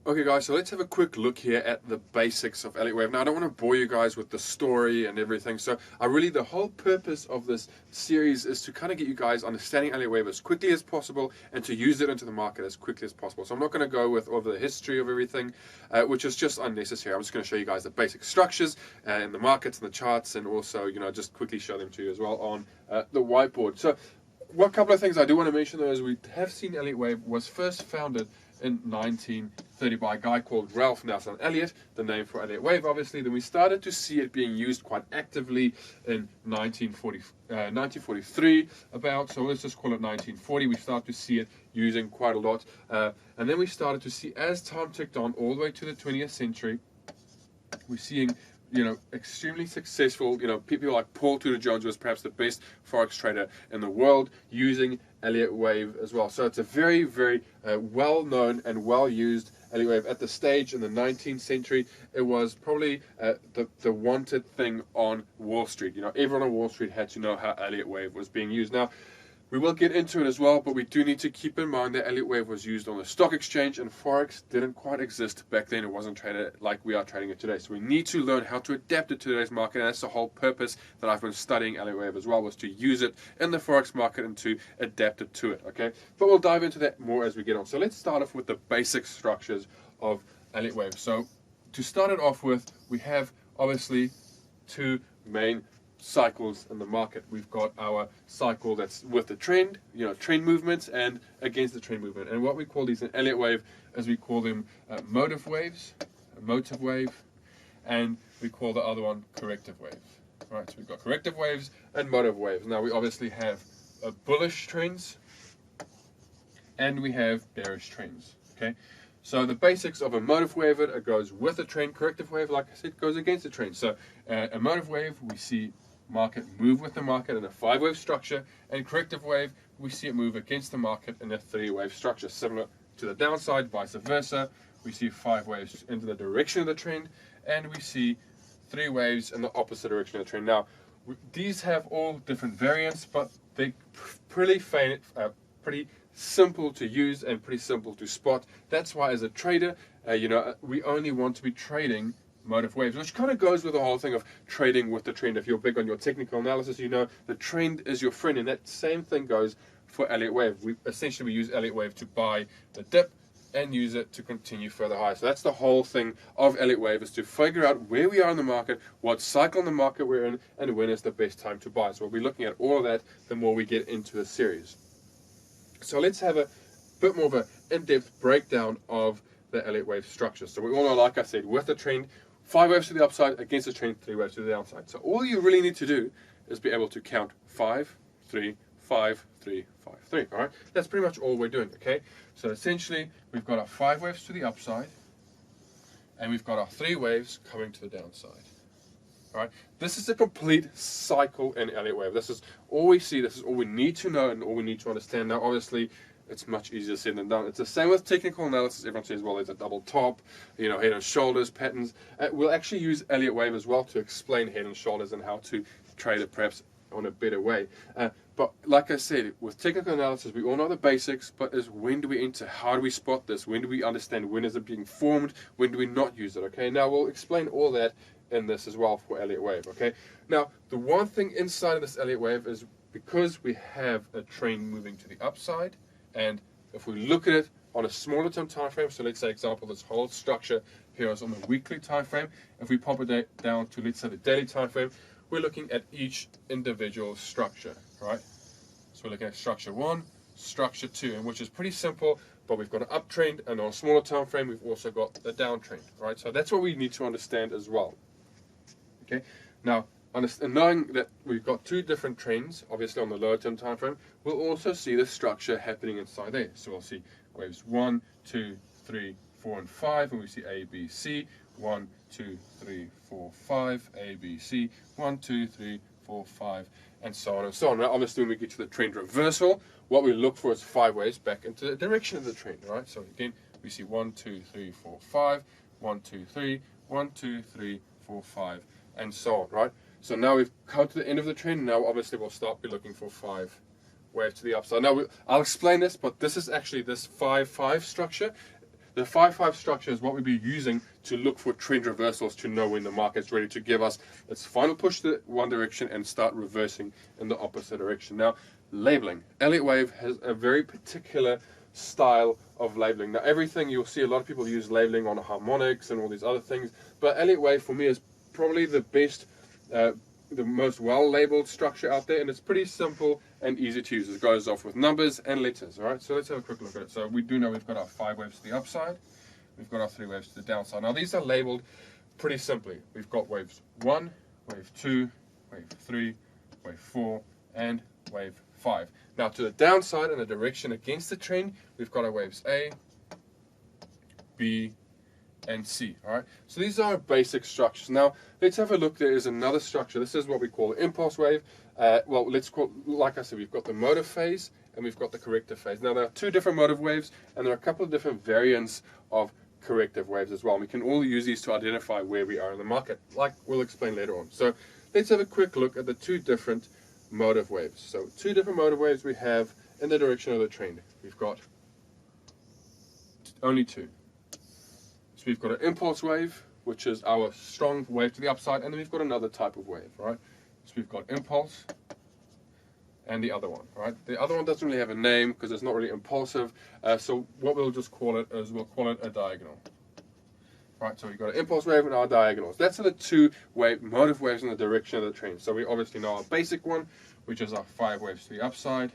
Okay guys, so let's have a quick look here at the basics of Elliott Wave. Now I don't want to bore you guys with the story and everything, so the whole purpose of this series is to kind of get you guys understanding Elliott Wave as quickly as possible and to use it into the market as quickly as possible. So I'm not going to go with all the history of everything, which is just unnecessary. I'm just going to show you guys the basic structures in the markets and the charts, and also just quickly show them to you as well on the whiteboard. So one couple of things I do want to mention though is we have seen Elliott Wave was first founded in 1930 by a guy called Ralph Nelson Elliott, the name for Elliott Wave obviously. Then we started to see it being used quite actively in 1943 about, so let's just call it 1940. We started to see it using quite a lot, and then we started to see, as time ticked on all the way to the 20th century, we're seeing extremely successful, people like Paul Tudor Jones was perhaps the best forex trader in the world using Elliott Wave as well. So it's a very, very well-known and well-used Elliott Wave. At the stage in the 19th century, it was probably the wanted thing on Wall Street. Everyone on Wall Street had to know how Elliott Wave was being used. Now, we will get into it as well, but we do need to keep in mind that Elliott Wave was used on the stock exchange, and Forex didn't quite exist back then. It wasn't traded like we are trading it today. So we need to learn how to adapt it to today's market, and that's the whole purpose that I've been studying Elliott Wave as well, was to use it in the Forex market and to adapt it to it, okay? But we'll dive into that more as we get on. So let's start off with the basic structures of Elliott Wave. So to start it off with, we have obviously two main cycles in the market. We've got our cycle that's with the trend, trend movements, and against the trend movement. And what we call these in Elliott Wave is we call them motive waves, a motive wave, and we call the other one corrective wave. Right, so we've got corrective waves and motive waves. Now we obviously have bullish trends and we have bearish trends. Okay, so the basics of a motive wave, it goes with a trend. Corrective wave, like I said, goes against the trend. So a motive wave, we see market move with the market in a 5-wave structure, and corrective wave, we see it move against the market in a 3-wave structure, similar to the downside, vice versa. We see 5 waves into the direction of the trend, and we see 3 waves in the opposite direction of the trend. Now, these have all different variants, but they're pretty simple to use and pretty simple to spot. That's why as a trader, we only want to be trading motive waves, which kind of goes with the whole thing of trading with the trend. If you're big on your technical analysis, the trend is your friend, and that same thing goes for Elliott Wave. We use Elliott Wave to buy the dip and use it to continue further higher. So that's the whole thing of Elliott Wave, is to figure out where we are in the market, what cycle in the market we're in, and when is the best time to buy. So we'll be looking at all of that the more we get into the series. So let's have a bit more of an in-depth breakdown of the Elliott Wave structure. So we all know, like I said, with the trend, 5 waves to the upside, against the trend, 3 waves to the downside. So all you really need to do is be able to count 5, 3, 5, 3, 5, 3. All right, that's pretty much all we're doing. Okay, so essentially we've got our 5 waves to the upside, and we've got our 3 waves coming to the downside. All right, this is a complete cycle in Elliott Wave. This is all we see. This is all we need to know and all we need to understand. Now, obviously, it's much easier said than done. It's the same with technical analysis. Everyone says, well, there's a double top, head and shoulders patterns. We'll actually use Elliott Wave as well to explain head and shoulders and how to trade it perhaps on a better way. But like I said, with technical analysis, we all know the basics, but is when do we enter? How do we spot this? When do we understand? When is it being formed? When do we not use it? Okay, now we'll explain all that in this as well for Elliott Wave. Okay, now the one thing inside of this Elliott Wave is, because we have a trend moving to the upside, and if we look at it on a smaller term time frame, so let's say, example, this whole structure here is on the weekly time frame. If we pop it down to, let's say, the daily time frame, we're looking at each individual structure, right? So we're looking at structure 1, structure 2, and which is pretty simple, but we've got an uptrend, and on a smaller time frame, we've also got the downtrend, right? So that's what we need to understand as well. Okay, now, knowing that we've got 2 different trends, obviously on the lower term time frame, we'll also see the structure happening inside there. So we'll see waves 1, 2, 3, 4, and 5, and we see A, B, C, 1, 2, 3, 4, 5, A, B, C, 1, 2, 3, 4, 5, and so on and so on. Now, obviously, when we get to the trend reversal, what we look for is 5 waves back into the direction of the trend, right? So again, we see 1, 2, 3, 4, 5, 1, 2, 3, 1, 2, 3, 4, 5, and so on, right? So now we've come to the end of the trend. Now obviously we'll start be looking for 5 waves to the upside. Now I'll explain this, but this is actually this 5-5 structure. the 5-5 structure is what we'll be using to look for trend reversals to know when the market's ready to give us its final push to one direction and start reversing in the opposite direction. Now, labeling. Elliott Wave has a very particular style of labeling. Now, everything, you'll see a lot of people use labeling on harmonics and all these other things, but Elliott Wave for me is probably the best, the most well-labeled structure out there, and it's pretty simple and easy to use. It goes off with numbers and letters. All right, so let's have a quick look at it. So we do know we've got our 5 waves to the upside, we've got our 3 waves to the downside. Now these are labeled pretty simply. We've got waves 1, wave 2, wave 3, wave 4, and wave 5. Now to the downside in the direction against the trend, we've got our waves A, B, and C. All right, so these are basic structures. Now let's have a look. There is another structure. This is what we call impulse wave. Well, let's call, like I said, we've got the motive phase and we've got the corrective phase. Now there are 2 different motive waves, and there are a couple of different variants of corrective waves as well. We can all use these to identify where we are in the market, like we'll explain later on. So let's have a quick look at the 2 different motive waves. So 2 different motive waves we have in the direction of the trend. We've got only 2. So we've got an impulse wave, which is our strong wave to the upside, and then we've got another type of wave, right? So we've got impulse and the other one, right? The other one doesn't really have a name because it's not really impulsive. So what we'll just call it is, we'll call it a diagonal. Right, so we've got an impulse wave and our diagonals. That's the 2 motive waves in the direction of the trend. So we obviously know our basic one, which is our 5 waves to the upside.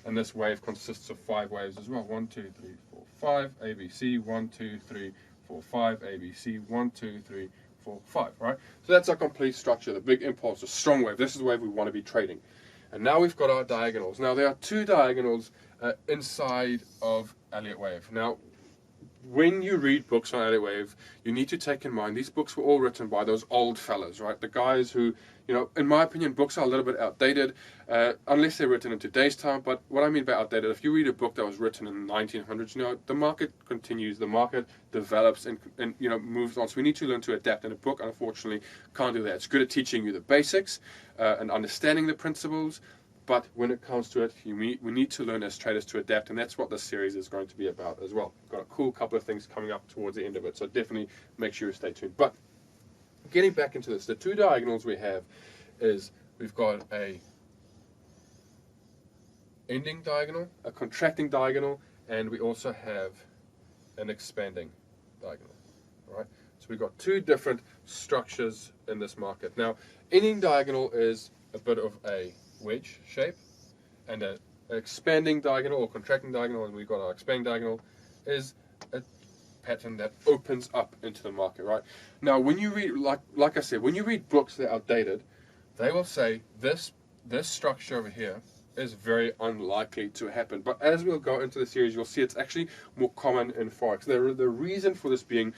And this wave consists of 5 waves as well. 1, 2, 3, 4, 5, ABC, 1, 2, 3, 4, 5, ABC, 1, 2, 3, 4, 5, right? So that's our complete structure, the big impulse, a strong wave. This is the wave we want to be trading. And now we've got our diagonals. Now there are 2 diagonals inside of Elliott Wave. Now, when you read books on Elliott Wave, you need to take in mind these books were all written by those old fellas, right? The guys who, you know, in my opinion, books are a little bit outdated, unless they're written in today's time. But what I mean by outdated, if you read a book that was written in the 1900s, you know, the market continues, the market develops and you know, moves on. So we need to learn to adapt. And a book, unfortunately, can't do that. It's good at teaching you the basics and understanding the principles. But when it comes to it, we need to learn as traders to adapt, and that's what this series is going to be about as well. We've got a cool couple of things coming up towards the end of it, so definitely make sure you stay tuned. But getting back into this, the 2 diagonals we have is we've got a ending diagonal, a contracting diagonal, and we also have an expanding diagonal. All right, so we've got 2 different structures in this market. Now, ending diagonal is a bit of a wedge shape, and an expanding diagonal or contracting diagonal, and we've got our expanding diagonal, is a pattern that opens up into the market, right? Now, when you read, like I said, when you read books that are outdated, they will say this structure over here is very unlikely to happen. But as we'll go into the series, you'll see it's actually more common in Forex. The reason for this being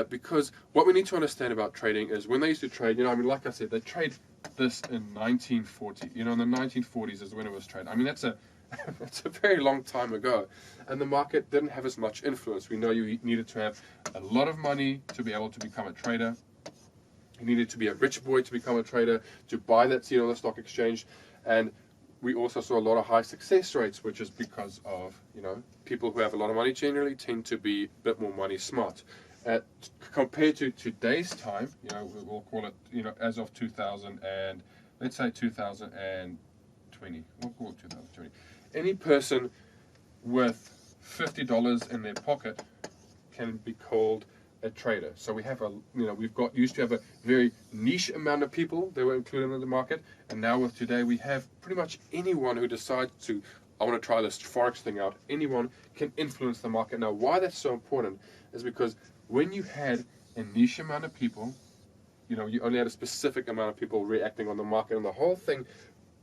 because what we need to understand about trading is when they used to trade, you know, I mean, like I said, they trade this in 1940. You know, in the 1940s is when it was traded. I mean, that's a very long time ago, and the market didn't have as much influence. We know you needed to have a lot of money to be able to become a trader. You needed to be a rich boy to become a trader, to buy that seat on the stock exchange, and we also saw a lot of high success rates, which is because of, you know, people who have a lot of money generally tend to be a bit more money smart. Compared to today's time, you know, we'll call it, you know, as of 2000 and let's say 2020, we'll call it 2020. Any person with $50 in their pocket can be called a trader. So we have used to have a very niche amount of people that were included in the market, and now with today we have pretty much anyone who decides to, I want to try this Forex thing out, anyone can influence the market. Now, why that's so important is because when you had a niche amount of people, you know, you only had a specific amount of people reacting on the market, and the whole thing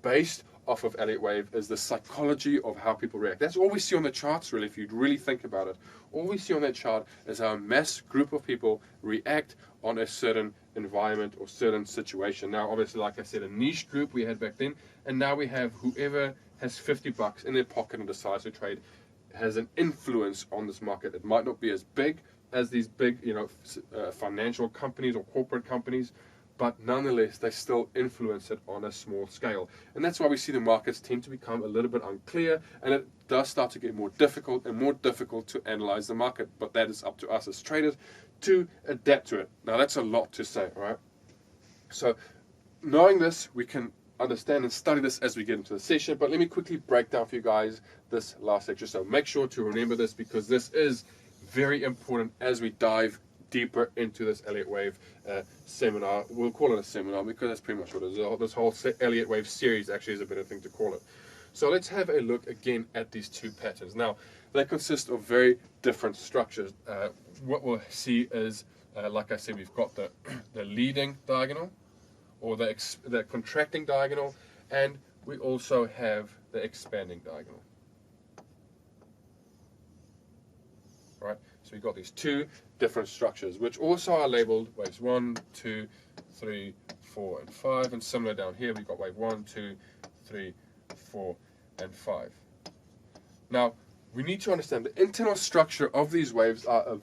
based off of Elliott Wave is the psychology of how people react. That's all we see on the charts, really, if you really think about it. All we see on that chart is how a mass group of people react on a certain environment or certain situation. Now, obviously, like I said, a niche group we had back then, and now we have whoever has $50 in their pocket and decides to trade has an influence on this market. It might not be as big as these big, you know, financial companies or corporate companies, but nonetheless, they still influence it on a small scale. And that's why we see the markets tend to become a little bit unclear, and it does start to get more difficult and more difficult to analyze the market, but that is up to us as traders to adapt to it. Now that's a lot to say, right? So knowing this, we can understand and study this as we get into the session, but let me quickly break down for you guys this last lecture. So make sure to remember this, because this is very important as we dive deeper into this Elliott Wave seminar. We'll call it a seminar because that's pretty much what it is. This whole Elliott Wave series actually is a better thing to call it. So let's have a look again at these two patterns. Now, they consist of very different structures. What we'll see is, like I said, we've got the leading diagonal, or the contracting diagonal, and we also have the expanding diagonal. Right? So we've got these two different structures, which also are labeled waves 1, 2, 3, 4, and 5. And similar down here, we've got wave 1, 2, 3, 4, and 5. Now, we need to understand the internal structure of these waves are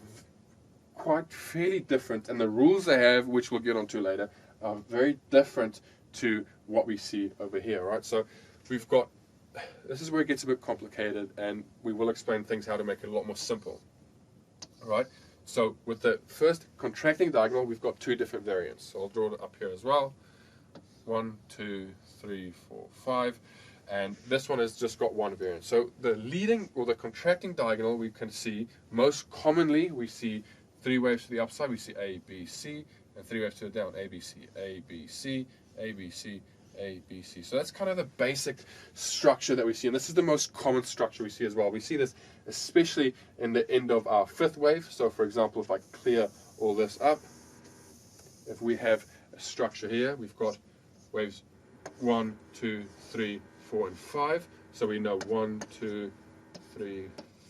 quite fairly different, and the rules they have, which we'll get onto later, are very different to what we see over here, right? So we've got, this is where it gets a bit complicated, and we will explain things how to make it a lot more simple. Right, so with the first contracting diagonal, we've got two different variants. So I'll draw it up here as well. 1, 2, 3, 4, 5, and this one has just got one variant. So the leading or the contracting diagonal, we can see most commonly we see 3 waves to the upside. We see A, B, C, and 3 waves to the down. A, B, C, A, B, C, A, B, C, A, B, C. So that's kind of the basic structure that we see, and this is the most common structure we see as well. We see this especially in the end of our 5th wave. So for example, if I clear all this up, if we have a structure here, we've got waves 1, 2, 3, 4, and 5. So we know 1, 2, 3,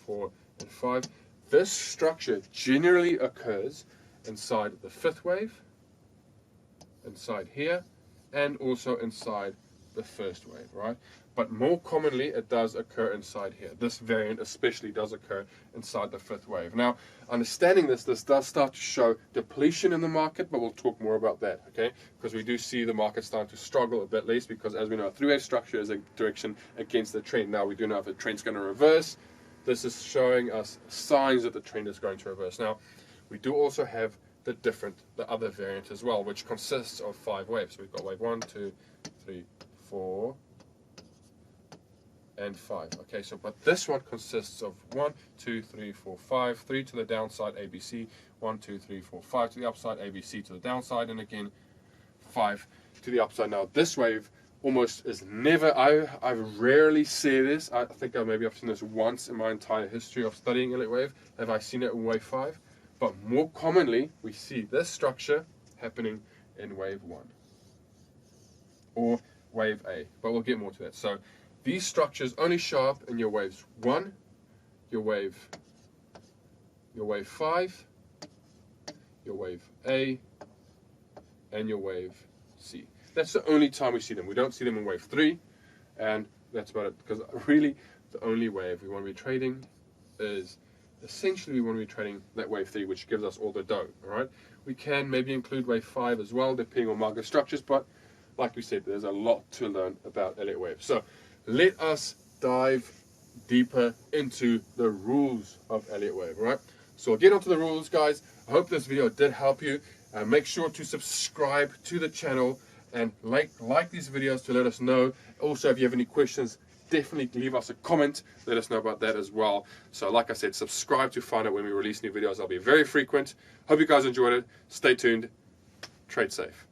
4, and 5. This structure generally occurs inside the 5th wave, inside here, and also inside the 1st wave, right? But more commonly, it does occur inside here. This variant especially does occur inside the 5th wave. Now, understanding this does start to show depletion in the market, but we'll talk more about that, okay? Because we do see the market starting to struggle a bit, at least, because as we know, a 3-wave structure is a direction against the trend. Now, we do know if the trend's going to reverse. This is showing us signs that the trend is going to reverse. Now, we do also have the other variant as well, which consists of 5 waves. So we've got wave 1, 2, 3, 4, and 5. Okay, so but this one consists of 1, 2, 3, 4, 5, 3 to the downside, ABC, 1, 2, 3, 4, 5 to the upside, ABC to the downside, and again 5 to the upside. Now this wave almost is never, I rarely see this. I think I've seen this once in my entire history of studying Elliott Wave. Have I seen it in wave 5? But more commonly, we see this structure happening in wave 1 or wave A, but we'll get more to that. So these structures only show up in your waves 1, your wave 5, your wave A, and your wave C. That's the only time we see them. We don't see them in wave 3, and that's about it, because really the only wave we want to be trading is essentially we want to be trading that wave 3, which gives us all the dough. All right, we can maybe include wave 5 as well, depending on market structures, but like we said, there's a lot to learn about Elliott Wave. So let us dive deeper into the rules of Elliott Wave. Right, so I'll get onto the rules, guys. I hope this video did help you. Make sure to subscribe to the channel and like these videos to let us know. Also, if you have any questions, definitely leave us a comment. Let us know about that as well. So like I said, subscribe to find out when we release new videos. I'll be very frequent. Hope you guys enjoyed it. Stay tuned. Trade safe.